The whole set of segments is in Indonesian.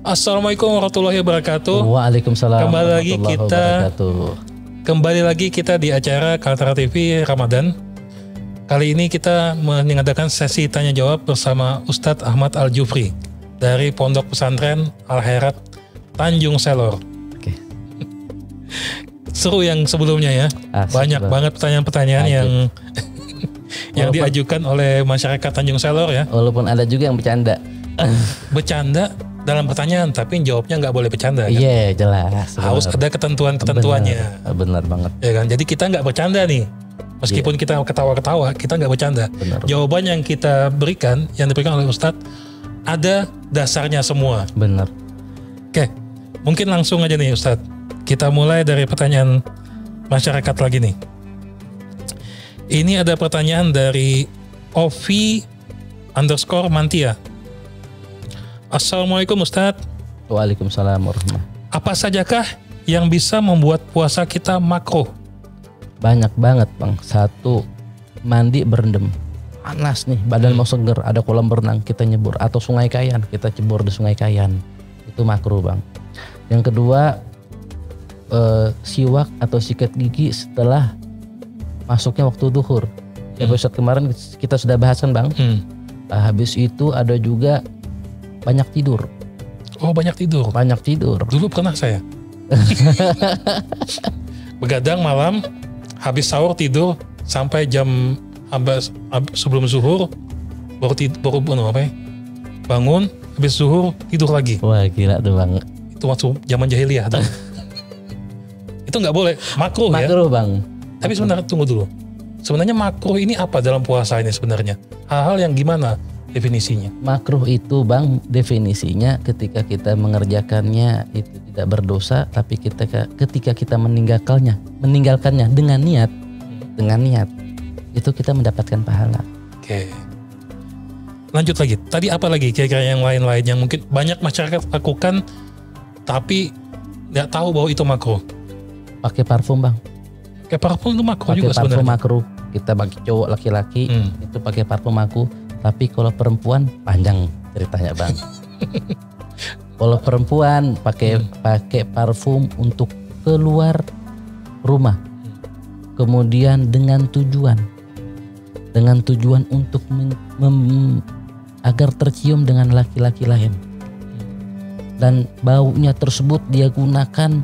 Assalamualaikum warahmatullahi wabarakatuh. Waalaikumsalam. Kembali lagi kita di acara Kaltara TV Ramadan. Kali ini kita mengadakan sesi tanya jawab bersama Ustadz Ahmad Al-Jufri dari Pondok Pesantren Al-Khairat Tanjung Selor. Oke. Seru yang sebelumnya ya. Banyak banget pertanyaan-pertanyaan yang diajukan oleh masyarakat Tanjung Selor ya. Walaupun ada juga yang bercanda. Bercanda dalam pertanyaan, tapi jawabnya nggak boleh bercanda. Iya, jelas. Harus ada ketentuannya. Benar banget. Ya kan, jadi kita nggak bercanda nih. Meskipun kita ketawa-ketawa, kita nggak bercanda. Benar. Jawaban yang kita berikan, yang diberikan oleh Ustadz, ada dasarnya semua. Benar. Oke, mungkin langsung aja nih Ustadz. Kita mulai dari pertanyaan masyarakat lagi nih. Ini ada pertanyaan dari Ovi_Mantia. Assalamualaikum Ustadz. Waalaikumsalam warahmatullahi. Apa sajakah yang bisa membuat puasa kita makruh? Banyak banget Bang. Satu, mandi berendam. Panas nih, badan mau seger, ada kolam berenang, kita nyebur. Atau sungai Kayan, kita cebur di sungai Kayan. Itu makruh Bang. Yang kedua, siwak atau sikat gigi setelah masuknya waktu duhur. Episode kemarin kita sudah bahas kan Bang. Habis itu ada juga banyak tidur. Oh, banyak tidur. Banyak tidur. Dulu pernah saya. Begadang malam, habis sahur tidur sampai jam sebelum zuhur, baru bangun, habis zuhur tidur lagi. Wah, gila tuh Bang. Itu waktu zaman jahiliyah. Itu nggak boleh, makruh ya. Makruh Bang. Tapi sebenarnya tunggu dulu. Sebenarnya makruh ini apa dalam puasa ini sebenarnya? Hal-hal yang gimana definisinya? Makruh itu Bang, definisinya ketika kita mengerjakannya itu tidak berdosa, tapi ketika kita meninggalkannya dengan niat, itu kita mendapatkan pahala. Oke. Lanjut lagi. Tadi apa lagi kira-kira yang lain-lain yang mungkin banyak masyarakat lakukan tapi nggak tahu bahwa itu makruh? Pakai parfum Bang. Pakai parfum itu makruh juga sebenarnya. Pakai parfum makruh. Kita bagi cowok laki-laki itu pakai parfum makruh. Tapi kalau perempuan panjang ceritanya Bang. Kalau perempuan pakai parfum untuk keluar rumah. Kemudian dengan tujuan untuk agar tercium dengan laki-laki lain. Dan baunya tersebut dia gunakan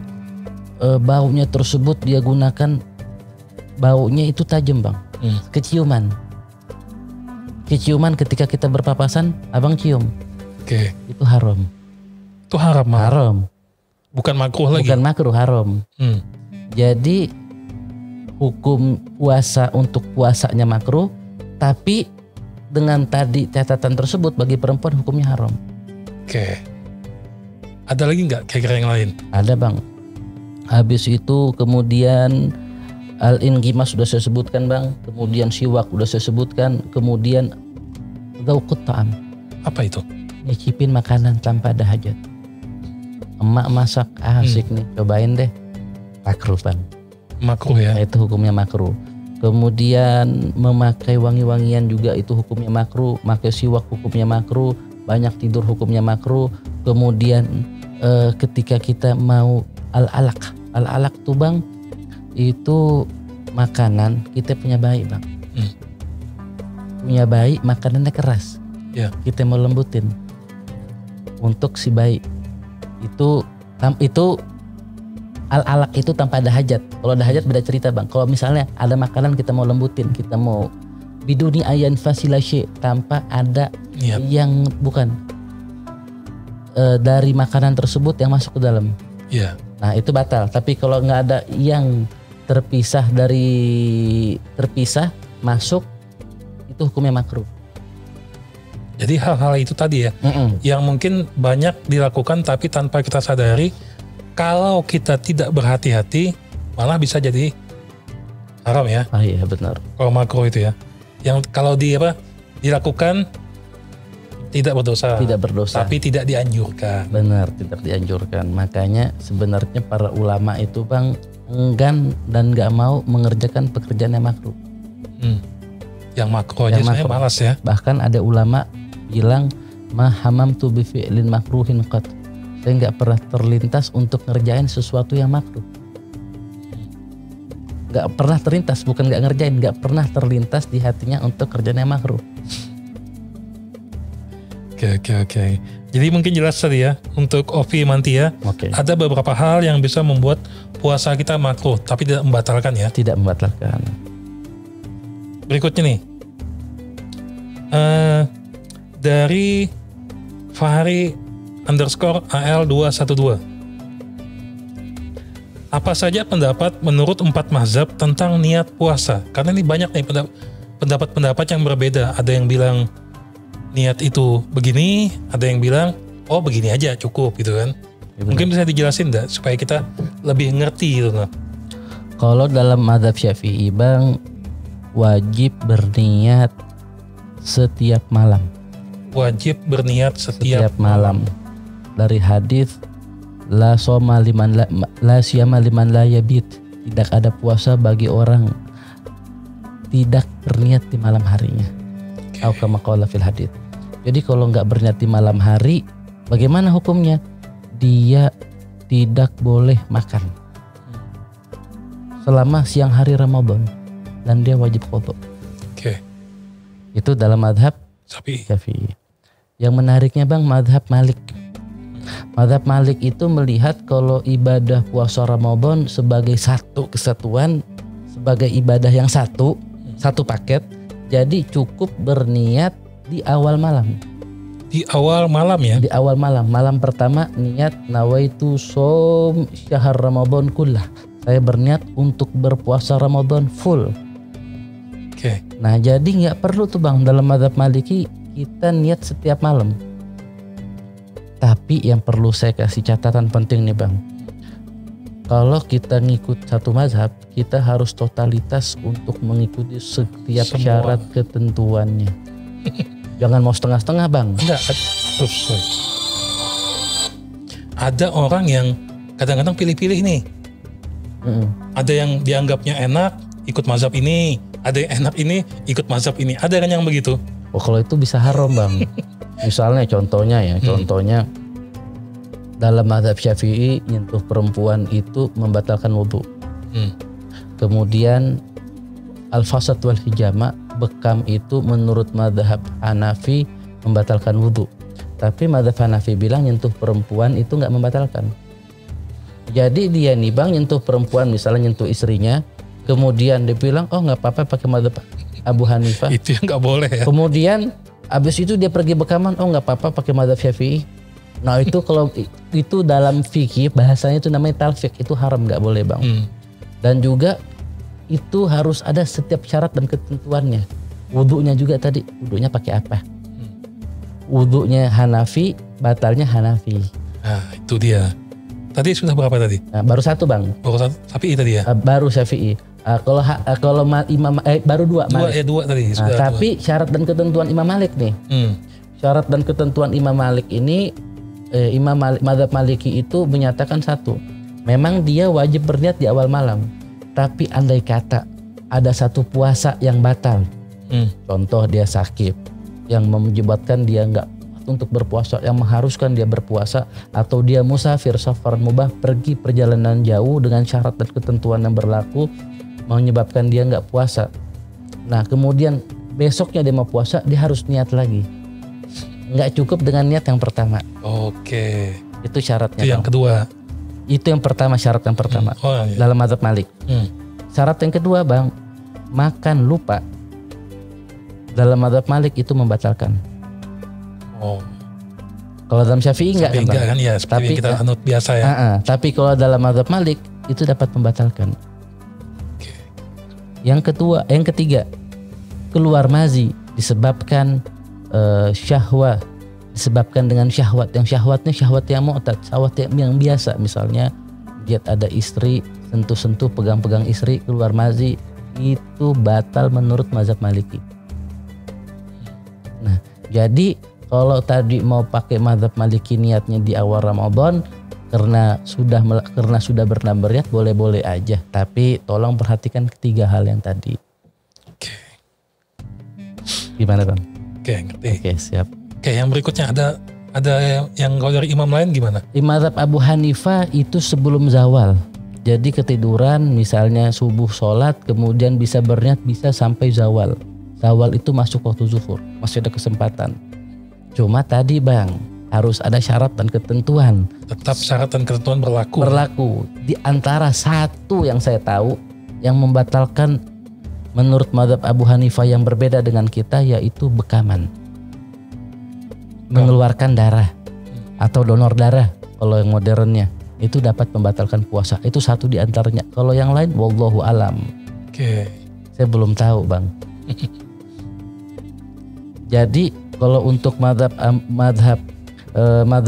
baunya itu tajam Bang. Keciuman ketika kita berpapasan, abang cium. Oke. Itu haram. Itu haram. Haram. Bukan makruh lagi. Bukan makruh, haram. Jadi hukum puasa untuk puasanya makruh, tapi dengan tadi catatan tersebut bagi perempuan hukumnya haram. Oke. Ada lagi nggak kira-kira yang lain? Ada Bang. Habis itu kemudian al-inqimas sudah saya sebutkan Bang, kemudian siwak sudah saya sebutkan, kemudian dzauqut ta'am. Apa itu? Nyicipin makanan tanpa ada hajat. Emak masak asik nih, cobain deh. Makruh Bang. Makruh ya? Itu hukumnya makruh. Kemudian memakai wangi-wangian juga itu hukumnya makruh. Pakai siwak hukumnya makruh. Banyak tidur hukumnya makruh. Kemudian ketika kita mau al-alaq tuh Bang, itu makanan kita punya bayi Bang. Punya bayi makanannya keras. Kita mau lembutin untuk si bayi. Itu al-alaq itu tanpa ada hajat. Kalau ada hajat beda cerita Bang. Kalau misalnya ada makanan kita mau lembutin, kita mau biduni ayan fasilasye tanpa ada yang bukan dari makanan tersebut yang masuk ke dalam. Nah itu batal. Tapi kalau nggak ada yang terpisah masuk, itu hukumnya makruh. Jadi hal-hal itu tadi ya, yang mungkin banyak dilakukan tapi tanpa kita sadari, kalau kita tidak berhati-hati malah bisa jadi haram ya. Iya benar. Kalau makruh itu ya, yang kalau dilakukan tidak berdosa, tapi tidak dianjurkan. Benar, tidak dianjurkan. Makanya sebenarnya para ulama itu Bang enggan dan nggak mau mengerjakan pekerjaan yang makruh. Yang makruh aja saya malas ya. Bahkan ada ulama bilang ma hamamtu bi fi'lin makruhin qat. saya nggak pernah terlintas untuk ngerjain sesuatu yang makruh. Nggak pernah terlintas, bukan nggak ngerjain, nggak pernah terlintas di hatinya untuk kerjaan yang makruh. Oke. Jadi mungkin jelas tadi ya, untuk Ovi Mantia, ada beberapa hal yang bisa membuat puasa kita makruh, tapi tidak membatalkan ya. Tidak membatalkan. Berikutnya nih, dari Fahri _AL212. Apa saja pendapat menurut 4 mazhab tentang niat puasa? Karena ini banyak nih pendapat-pendapat yang berbeda. Ada yang bilang niat itu begini, ada yang bilang oh begini aja cukup gitu kan. Ya, mungkin bisa dijelasin enggak supaya kita lebih ngerti gitu kan. Kalau dalam mazhab Syafi'i Bang, wajib berniat setiap malam. Wajib berniat setiap malam. Dari hadis la soma liman la siyama liman la yabit. Tidak ada puasa bagi orang tidak berniat di malam harinya. Atau kama qala fil hadits. Jadi kalau nggak berniat di malam hari, bagaimana hukumnya? Dia tidak boleh makan selama siang hari Ramadan dan dia wajib qadha. Itu dalam mazhab Syafi'i. Yang menariknya Bang, mazhab Malik. Mazhab Malik itu melihat kalau ibadah puasa Ramadan sebagai satu kesatuan, sebagai ibadah yang satu paket. Jadi cukup berniat di awal malam. Di awal malam ya? Di awal malam. Malam pertama niat nawaitu som syahr Ramadan kullah. Saya berniat untuk berpuasa Ramadan full. Nah jadi nggak perlu tuh Bang, dalam mazhab Maliki kita niat setiap malam. Tapi yang perlu saya kasih catatan penting nih Bang. Kalau kita ngikut satu mazhab, kita harus totalitas untuk mengikuti setiap syarat ketentuannya. Jangan mau setengah-setengah Bang. Enggak. Ada orang yang kadang-kadang pilih-pilih nih. Ada yang dianggapnya enak, ikut mazhab ini. Ada yang enak ini, ikut mazhab ini. Ada kan yang begitu? Oh kalau itu bisa haram Bang. Misalnya contohnya dalam mazhab Syafi'i nyentuh perempuan itu membatalkan wudhu. Kemudian al-fasad wal hijama, bekam itu menurut mazhab Hanafi membatalkan wudhu. Tapi mazhab Hanafi bilang nyentuh perempuan itu nggak membatalkan. Jadi dia nih Bang nyentuh perempuan, misalnya nyentuh istrinya, kemudian dia bilang oh nggak apa-apa pakai mazhab Abu Hanifah. Itu yang nggak boleh ya. Kemudian abis itu dia pergi bekaman, oh nggak apa-apa pakai mazhab Syafi'i. Nah itu kalau itu dalam fikih bahasanya itu namanya talfiq, itu haram, nggak boleh Bang. Dan juga itu harus ada setiap syarat dan ketentuannya. Wudhunya juga tadi, wudhunya pakai apa? Wudhunya Hanafi, batalnya Hanafi. Nah itu dia. Tadi sudah berapa tadi? Nah, baru satu Bang. Baru satu, Syafi'i tadi ya? Baru Syafi'i. Kalau Imam baru dua Malik. Dua tadi. Nah, tapi syarat dan ketentuan Imam Malik nih. Syarat dan ketentuan Imam Malik ini, Imam Malik, mazhab Maliki itu menyatakan satu. Memang dia wajib berniat di awal malam. Tapi andai kata ada satu puasa yang batal. Contoh dia sakit, yang menyebabkan dia nggak untuk berpuasa, yang mengharuskan dia berpuasa, atau dia musafir safar mubah, pergi perjalanan jauh dengan syarat dan ketentuan yang berlaku menyebabkan dia nggak puasa. Nah kemudian besoknya dia mau puasa, dia harus niat lagi. Nggak cukup dengan niat yang pertama. Itu syaratnya. Itu yang kedua. Itu yang pertama, syarat yang pertama. Dalam mazhab Malik. Syarat yang kedua Bang, makan lupa. Dalam mazhab Malik itu membatalkan. Kalau dalam Syafi'i enggak kan ya, seperti kita anut biasa ya. Tapi kalau dalam mazhab Malik itu dapat membatalkan. Yang ketiga, keluar mazi disebabkan syahwat, disebabkan dengan syahwat. Yang syahwatnya syahwat yang mu'tad, syahwat yang biasa. Misalnya dia ada istri, sentuh-sentuh, pegang-pegang istri, keluar mazi, itu batal menurut mazhab Maliki. Nah, jadi kalau tadi mau pakai mazhab Maliki niatnya di awal Ramadan karena sudah bernambah niat, boleh-boleh aja. Tapi tolong perhatikan ketiga hal yang tadi. Gimana Bang? Ngerti. Siap. Yang berikutnya ada Ada yang kalau dari imam lain gimana? Mazhab Abu Hanifah itu sebelum zawal. Jadi ketiduran misalnya subuh sholat kemudian bisa berniat bisa sampai zawal. Zawal itu masuk waktu zuhur, masih ada kesempatan. Cuma tadi Bang, harus ada syarat dan ketentuan. Tetap syarat dan ketentuan berlaku. Berlaku. Di antara satu yang saya tahu yang membatalkan menurut mazhab Abu Hanifah yang berbeda dengan kita yaitu bekaman. Mengeluarkan darah atau donor darah kalau yang modernnya. Itu dapat membatalkan puasa. Itu satu di antaranya. Kalau yang lain, wallahu alam. Oke. Saya belum tahu Bang. Jadi kalau untuk madhab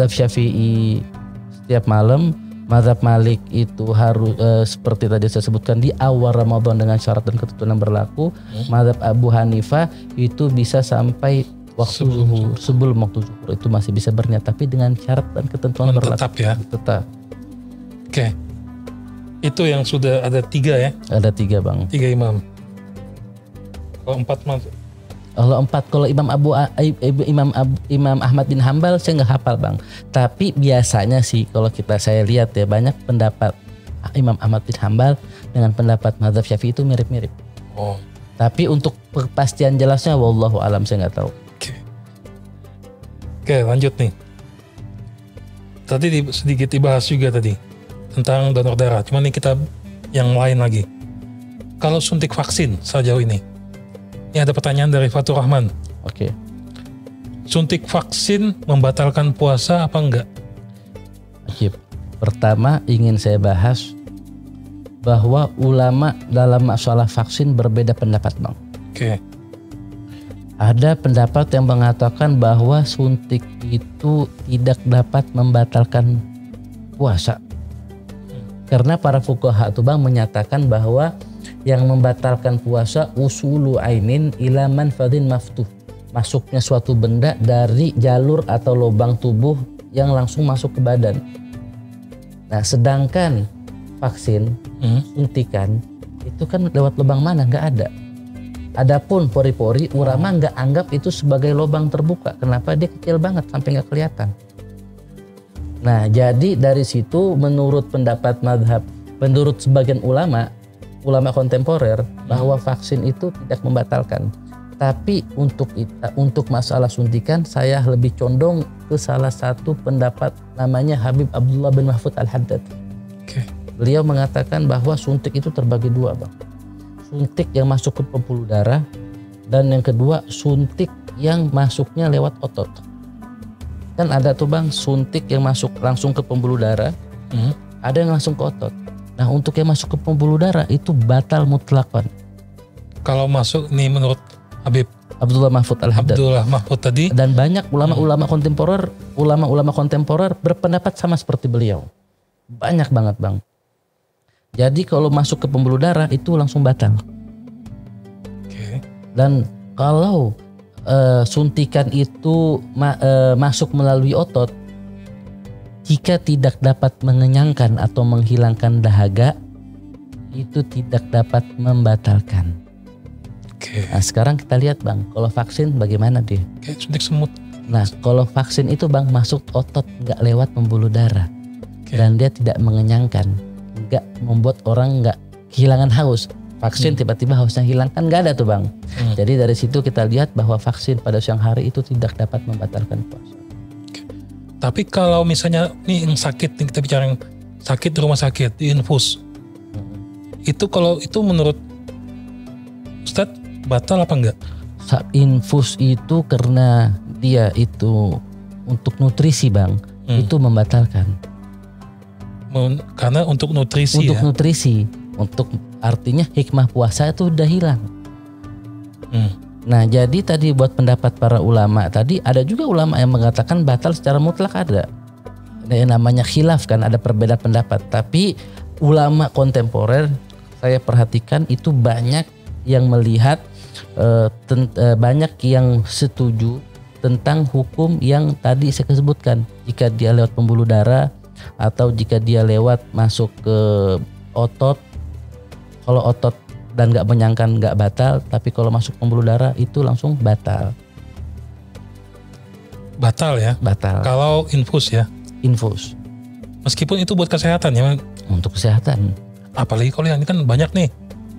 Syafi'i setiap malam, madhab Malik itu harus seperti tadi saya sebutkan di awal Ramadan dengan syarat dan ketentuan yang berlaku. Madhab Abu Hanifah itu bisa sampai waktu zuhur, sebelum waktu zuhur itu masih bisa berniat, tapi dengan syarat dan ketentuan berlaku. Tetap ya. Tetap. Oke, itu yang sudah ada 3 ya? Ada 3 Bang. 3 imam. Kalau 4 mas? Kalau 4, kalau Imam Ahmad bin Hambal saya nggak hafal Bang. Tapi biasanya sih kalau saya lihat ya banyak pendapat Imam Ahmad bin Hambal dengan pendapat mazhab Syafi'i itu mirip-mirip. Oh. Tapi untuk kepastian jelasnya wallahu alam saya nggak tahu. Oke, lanjut nih. Tadi sedikit dibahas juga tadi tentang donor darah. Cuman ini kita yang lain lagi. Kalau suntik vaksin sejauh ini ada pertanyaan dari Fatur Rahman. Oke. Suntik vaksin membatalkan puasa apa enggak? Oke. Pertama ingin saya bahas bahwa ulama dalam masalah vaksin berbeda pendapat Bang. Oke. Ada pendapat yang mengatakan bahwa suntik itu tidak dapat membatalkan puasa. Karena para fuqaha itu Bang menyatakan bahwa yang membatalkan puasa usulu ainin ila manfadhin maftuh. Masuknya suatu benda dari jalur atau lubang tubuh yang langsung masuk ke badan. Nah, sedangkan vaksin, suntikan itu kan lewat lubang mana? Nggak ada. Adapun pori-pori, ulama nggak anggap itu sebagai lubang terbuka. Kenapa? Dia kecil banget sampai nggak kelihatan. Nah, jadi dari situ menurut pendapat menurut sebagian ulama kontemporer bahwa vaksin itu tidak membatalkan. Tapi untuk masalah suntikan saya lebih condong ke salah satu pendapat namanya Habib Abdullah bin Mahfud Al-Haddad. Okay. Beliau mengatakan bahwa suntik itu terbagi 2 Bang. Suntik yang masuk ke pembuluh darah dan yang kedua suntik yang masuknya lewat otot. Kan ada tuh Bang suntik yang masuk langsung ke pembuluh darah, ada yang langsung ke otot. Nah untuk yang masuk ke pembuluh darah itu batal mutlakon. Kalau masuk nih menurut Habib Abdullah Mahfud Al-Haddad. Abdullah Mahfud tadi. Dan banyak ulama-ulama kontemporer berpendapat sama seperti beliau. Banyak banget Bang. Jadi kalau masuk ke pembuluh darah itu langsung batal. Okay. Dan kalau suntikan itu masuk melalui otot, jika tidak dapat mengenyangkan atau menghilangkan dahaga, itu tidak dapat membatalkan. Okay. Nah sekarang kita lihat Bang, kalau vaksin bagaimana dia? Kayak suntik semut. Nah kalau vaksin itu Bang masuk otot nggak lewat pembuluh darah, dan dia tidak mengenyangkan, nggak membuat orang nggak kehilangan haus. Vaksin tiba-tiba hausnya hilang kan nggak ada tuh Bang. Jadi dari situ kita lihat bahwa vaksin pada siang hari itu tidak dapat membatalkan puasa. Tapi kalau misalnya nih yang sakit, nih kita bicara yang sakit di rumah sakit, di infus, itu kalau itu menurut Ustadz batal apa enggak? Infus itu karena dia itu untuk nutrisi Bang, itu membatalkan. Karena untuk nutrisi untuk ya? Nutrisi, untuk artinya hikmah puasa itu udah hilang. Nah jadi tadi buat pendapat para ulama tadi ada juga ulama yang mengatakan batal secara mutlak ada. Yang namanya khilaf kan, ada perbedaan pendapat. Tapi ulama kontemporer saya perhatikan itu banyak yang melihat banyak yang setuju tentang hukum yang tadi saya sebutkan. Jika dia lewat pembuluh darah atau jika dia lewat masuk ke otot, kalau otot dan nggak menyangkan nggak batal, tapi kalau masuk pembuluh darah itu langsung batal. Batal ya. Batal. Kalau infus ya. Infus. Meskipun itu buat kesehatan ya. Untuk kesehatan. Apalagi kalau yang ini kan banyak nih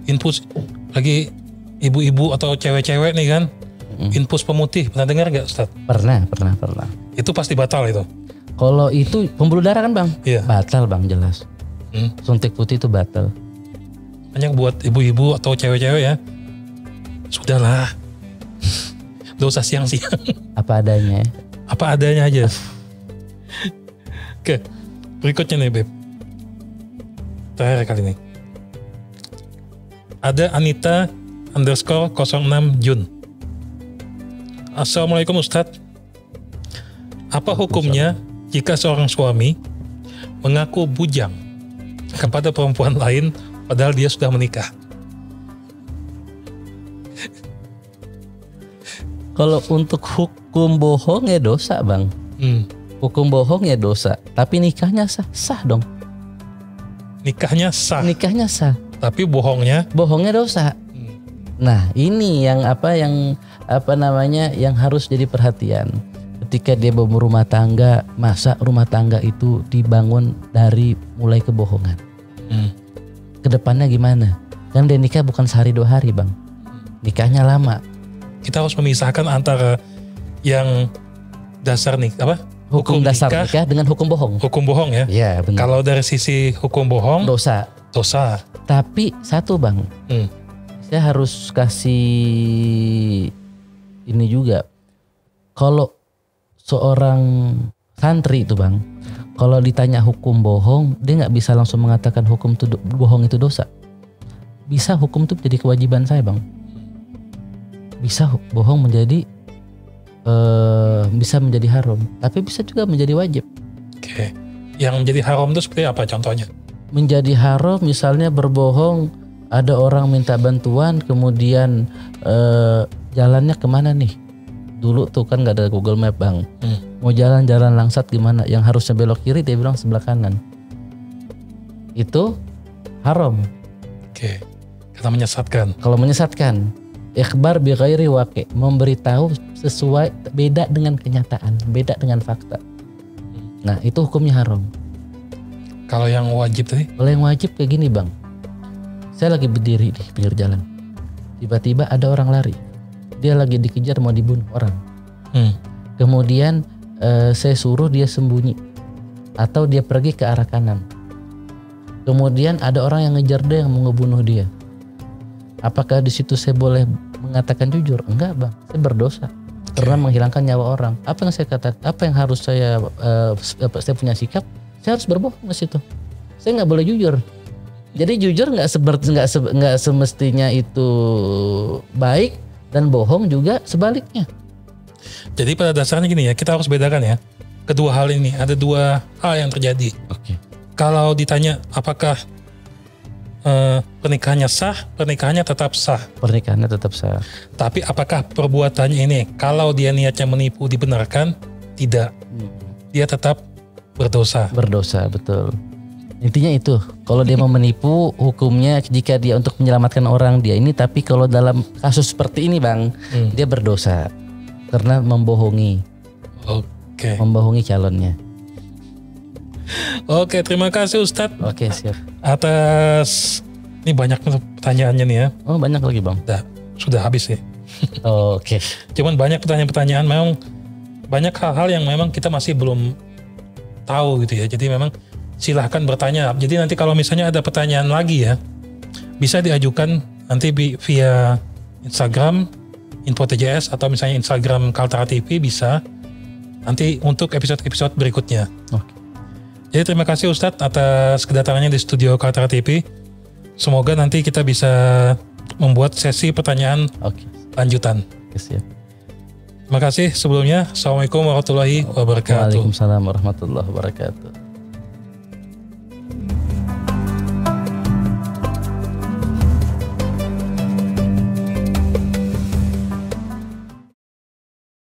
infus, lagi ibu-ibu atau cewek-cewek nih kan, infus pemutih, pernah dengar nggak Ustaz? Pernah. Itu pasti batal itu. Kalau itu pembuluh darah kan Bang? Iya. Batal Bang, jelas. Suntik putih itu batal. Banyak buat ibu-ibu atau cewek-cewek ya, sudahlah, dosa siang-siang. Apa adanya. Apa adanya aja. Oke, berikutnya nih Beb. Terakhir kali ini. Ada Anita _06 Jun. Assalamualaikum Ustadz. Apa hukumnya jika seorang suami mengaku bujang kepada perempuan lain padahal dia sudah menikah? Kalau untuk hukum bohong ya dosa Bang. Hukum bohong ya dosa. Tapi nikahnya sah dong. Nikahnya sah. Nikahnya sah. Tapi bohongnya dosa. Nah ini yang yang harus jadi perhatian. Ketika dia berumah tangga, masa rumah tangga itu dibangun dari mulai kebohongan. Kedepannya gimana? Kan dia nikah bukan sehari 2 hari Bang. Nikahnya lama. Kita harus memisahkan antara yang dasar nih Hukum dasar nikah dengan hukum bohong. Hukum bohong ya. Iya benar. Kalau dari sisi hukum bohong dosa. Tapi satu Bang, saya harus kasih ini juga. Kalau seorang santri itu Bang, kalau ditanya hukum bohong, dia nggak bisa langsung mengatakan hukum itu bohong itu dosa. Bisa hukum itu jadi kewajiban saya Bang. Bisa bohong menjadi bisa menjadi haram, tapi bisa juga menjadi wajib. Oke. Yang menjadi haram itu seperti apa contohnya? Menjadi haram misalnya berbohong, ada orang minta bantuan, kemudian jalannya kemana nih? Dulu tuh kan nggak ada Google Map Bang. Mau jalan-jalan langsat gimana? Yang harusnya belok kiri dia bilang sebelah kanan. Itu haram. Oke. Karena menyesatkan. Kalau menyesatkan, ikhbar bi ghairi waqi', memberitahu sesuai beda dengan kenyataan, beda dengan fakta. Nah, itu hukumnya haram. Kalau yang wajib tadi? Kalau yang wajib kayak gini Bang. Saya lagi berdiri di pinggir jalan. Tiba-tiba ada orang lari. Dia lagi dikejar mau dibunuh orang. Kemudian saya suruh dia sembunyi atau dia pergi ke arah kanan. Kemudian ada orang yang ngejar dia yang mau ngebunuh dia. Apakah di situ saya boleh mengatakan jujur? Enggak Bang, saya berdosa karena menghilangkan nyawa orang. Apa yang saya katakan? Apa yang harus saya punya sikap? Saya harus berbohong di situ. Saya nggak boleh jujur. Jadi jujur nggak semestinya itu baik, dan bohong juga sebaliknya. Jadi pada dasarnya gini ya, kita harus bedakan ya. Kedua hal ini, ada 2 hal yang terjadi. Oke. Kalau ditanya apakah pernikahannya sah, pernikahannya tetap sah. Pernikahannya tetap sah. Tapi apakah perbuatannya ini, kalau dia niatnya menipu dibenarkan? Tidak. Dia tetap berdosa. Berdosa, betul. Intinya itu, kalau dia mau menipu, hukumnya jika dia untuk menyelamatkan orang dia ini, tapi kalau dalam kasus seperti ini Bang, dia berdosa karena membohongi. Oke. Membohongi calonnya. Oke, terima kasih Ustadz. Oke, siap. Atas ini banyak pertanyaannya nih ya. Oh, banyak lagi Bang. Sudah habis ya. Oke. Cuman banyak pertanyaan-pertanyaan, memang banyak hal-hal yang memang kita masih belum tahu gitu ya. Jadi memang silahkan bertanya. Jadi nanti kalau misalnya ada pertanyaan lagi ya, bisa diajukan nanti via Instagram Info-TJS atau misalnya Instagram Kaltara TV, bisa nanti untuk episode-episode berikutnya. Oke. Jadi terima kasih Ustadz atas kedatangannya di studio Kaltara TV. Semoga nanti kita bisa membuat sesi pertanyaan lanjutan. Oke, siap. Terima kasih sebelumnya. Assalamualaikum warahmatullahi wabarakatuh. Waalaikumsalam warahmatullahi wabarakatuh.